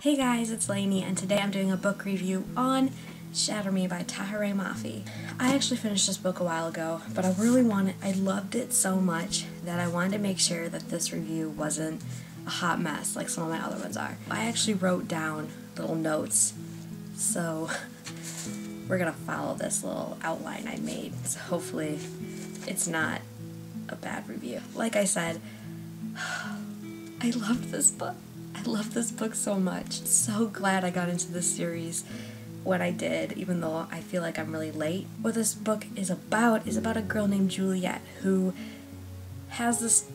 Hey guys, it's Lainey, and today I'm doing a book review on Shatter Me by TAHEREH MAFI. I actually finished this book a while ago, but I loved it so much that I wanted to make sure that this review wasn't a hot mess like some of my other ones are. I actually wrote down little notes, so we're gonna follow this little outline I made, so hopefully it's not a bad review. Like I said, I loved this book. I love this book so much. So glad I got into this series when I did, even though I feel like I'm really late. What this book is about a girl named Juliet who has this,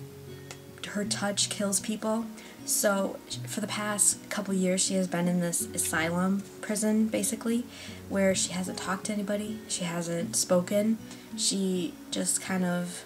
her touch kills people. So for the past couple years she has been in this asylum prison basically, where she hasn't talked to anybody, she hasn't spoken, she just kind of,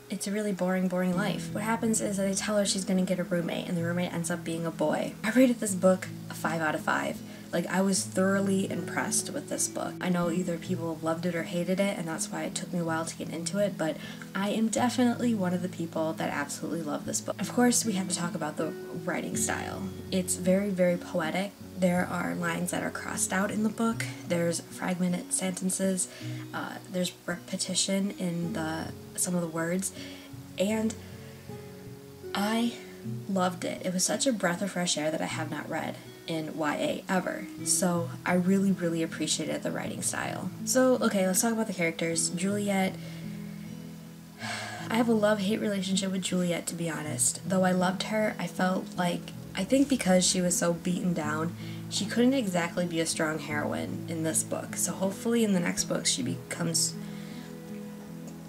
it's a really boring life. What happens is that they tell her she's gonna get a roommate, and the roommate ends up being a boy. I rated this book a 5 out of 5. Like, I was thoroughly impressed with this book. I know either people loved it or hated it, and that's why it took me a while to get into it, but I am definitely one of the people that absolutely love this book. Of course, we have to talk about the writing style. It's very, very poetic. There are lines that are crossed out in the book, there's fragmented sentences, there's repetition in some of the words, and I loved it. It was such a breath of fresh air that I have not read in YA ever, so I really, really appreciated the writing style. So, okay, let's talk about the characters. Juliet, I have a love-hate relationship with Juliet, to be honest. Though I loved her, I felt like, I think because she was so beaten down, she couldn't exactly be a strong heroine in this book. So hopefully in the next book she becomes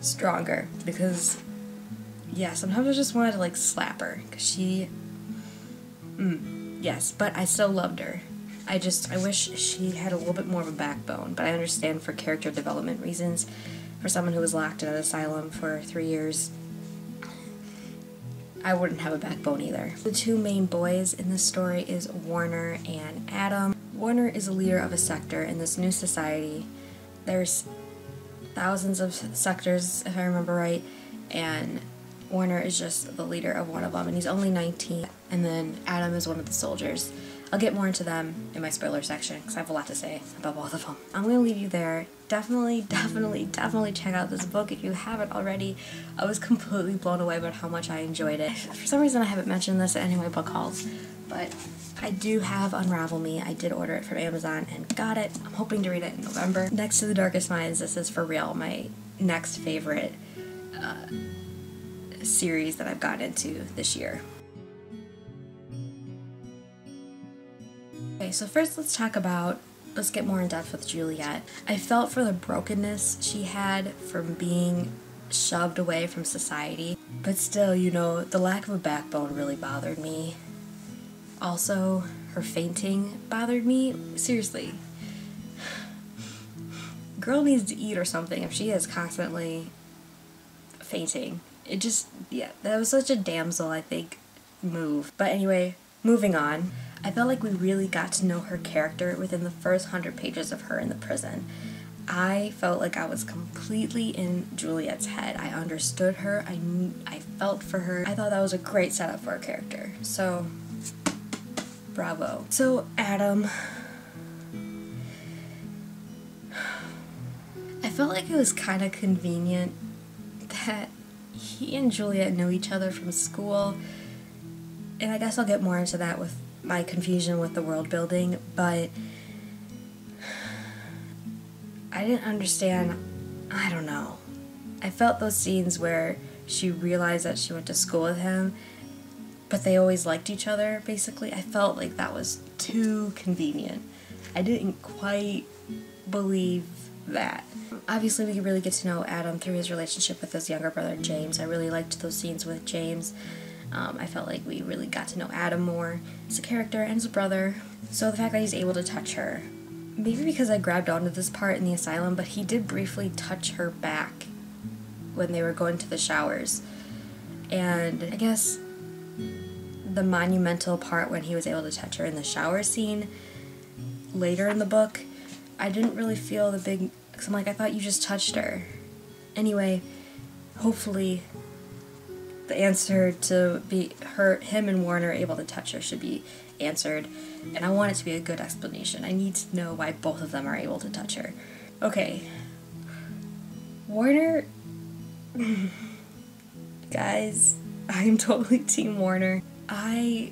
stronger, because yeah, sometimes I just wanted to like slap her, because she, yes, but I still loved her. I wish she had a little bit more of a backbone, but I understand for character development reasons, for someone who was locked in an asylum for 3 years, I wouldn't have a backbone either. The two main boys in this story is Warner and Adam. Warner is a leader of a sector in this new society. There's thousands of sectors, if I remember right, and Warner is just the leader of one of them, and he's only 19. And then Adam is one of the soldiers. I'll get more into them in my spoiler section, because I have a lot to say about both of them. I'm going to leave you there. Definitely check out this book if you haven't already. I was completely blown away about how much I enjoyed it. For some reason I haven't mentioned this at any of my book hauls, but I do have Unravel Me. I did order it from Amazon and got it. I'm hoping to read it in November. Next to The Darkest Minds, this is for real my next favorite series that I've gotten into this year. Okay, so first let's get more in depth with Juliet. I felt for the brokenness she had from being shoved away from society, but still, you know, the lack of a backbone really bothered me. Also, her fainting bothered me. Seriously. Girl needs to eat or something if she is constantly fainting. It just, yeah, that was such a damsel, I think, move. But anyway, moving on. I felt like we really got to know her character within the first 100 pages of her in the prison. I felt like I was completely in Juliet's head. I understood her, I felt for her. I thought that was a great setup for her character. So, bravo. So, Adam. I felt like it was kind of convenient that he and Juliet knew each other from school, and I guess I'll get more into that with my confusion with the world building, but I didn't understand, I don't know. I felt those scenes where she realized that she went to school with him, but they always liked each other, basically. I felt like that was too convenient. I didn't quite believe that. Obviously, we really get to know Adam through his relationship with his younger brother, James. I really liked those scenes with James. I felt like we really got to know Adam more as a character and as a brother. So the fact that he's able to touch her, maybe because I grabbed onto this part in the asylum, but he did briefly touch her back when they were going to the showers. And I guess the monumental part when he was able to touch her in the shower scene later in the book, I didn't really feel the big, because I'm like, I thought you just touched her. Anyway, hopefully the answer to be him and Warner able to touch her should be answered, and I want it to be a good explanation. I need to know why both of them are able to touch her. Okay. Warner... Guys, I'm totally Team Warner. I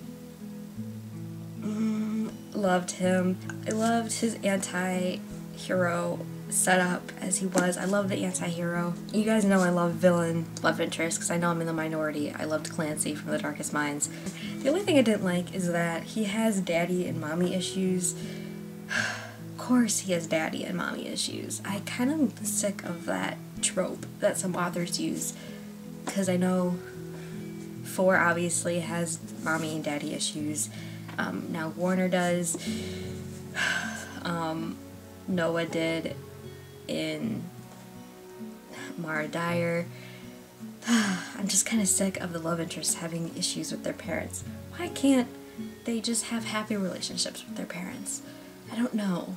loved him. I loved his anti-hero setup as he was. I love the anti-hero. You guys know I love villain love interest because I know I'm in the minority. I loved Clancy from The Darkest Minds. The only thing I didn't like is that he has daddy and mommy issues. Of course he has daddy and mommy issues. I kind of am sick of that trope that some authors use, because I know 4 obviously has mommy and daddy issues. Now Warner does. Noah did in Mara Dyer. I'm just kind of sick of the love interests having issues with their parents. Why can't they just have happy relationships with their parents? I don't know.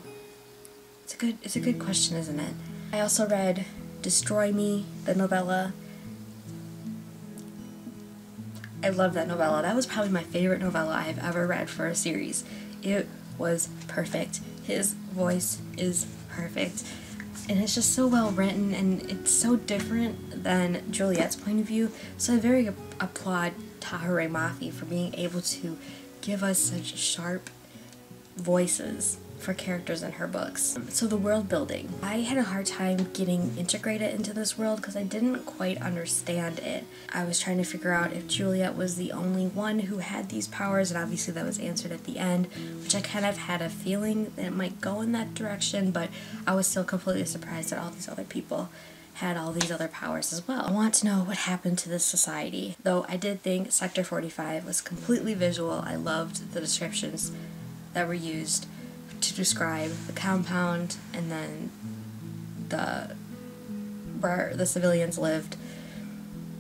It's a good question, isn't it? I also read Destroy Me, the novella. I love that novella. That was probably my favorite novella I've ever read for a series. It was perfect. His voice is perfect. And it's just so well written, and it's so different than Juliet's point of view. So I very applaud TAHEREH MAFI for being able to give us such sharp voices for characters in her books. So the world building. I had a hard time getting integrated into this world because I didn't quite understand it. I was trying to figure out if Juliet was the only one who had these powers, and obviously that was answered at the end, which I kind of had a feeling that it might go in that direction, but I was still completely surprised that all these other people had all these other powers as well. I want to know what happened to this society, though I did think Sector 45 was completely visual. I loved the descriptions that were used to describe the compound and then where the civilians lived.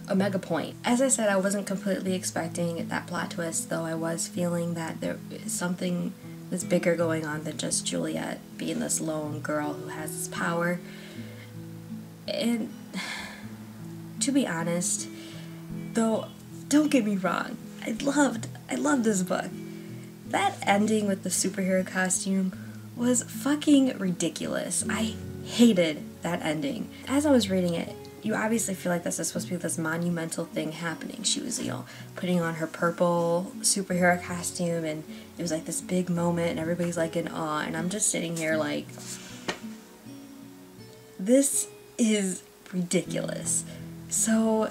Omega Point. As I said, I wasn't completely expecting that plot twist, though I was feeling that there is something that's bigger going on than just Juliet being this lone girl who has this power. And to be honest, though, don't get me wrong, I loved this book. That ending with the superhero costume was fucking ridiculous. I hated that ending. As I was reading it, you obviously feel like this is supposed to be this monumental thing happening. She was, putting on her purple superhero costume, and it was like this big moment, and everybody's like in awe, and I'm just sitting here like, this is ridiculous. So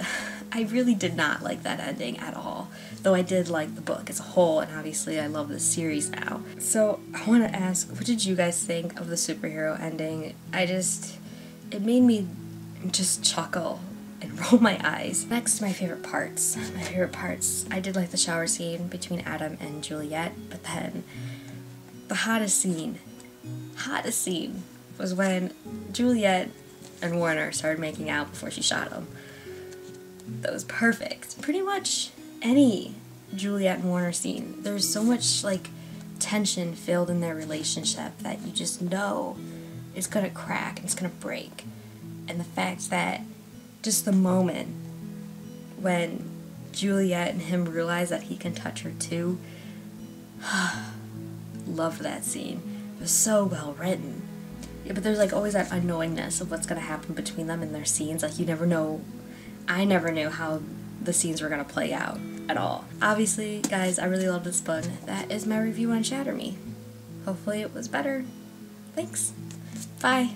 I really did not like that ending at all, though I did like the book as a whole, and obviously I love the series now. So I want to ask, what did you guys think of the superhero ending? It made me just chuckle and roll my eyes. Next, my favorite parts. I did like the shower scene between Adam and Juliet, but then the hottest scene was when Juliet and Warner started making out before she shot him. That was perfect. Pretty much any Juliet and Warner scene, there's so much tension filled in their relationship that you just know it's gonna crack and it's gonna break. And the fact that just the moment when Juliet and him realize that he can touch her too, loved that scene. It was so well written. Yeah, but there's always that unknowingness of what's gonna happen between them in their scenes. You never know. I never knew how the scenes were gonna play out at all. Obviously, guys, I really love this book. That is my review on Shatter Me. Hopefully it was better. Thanks. Bye.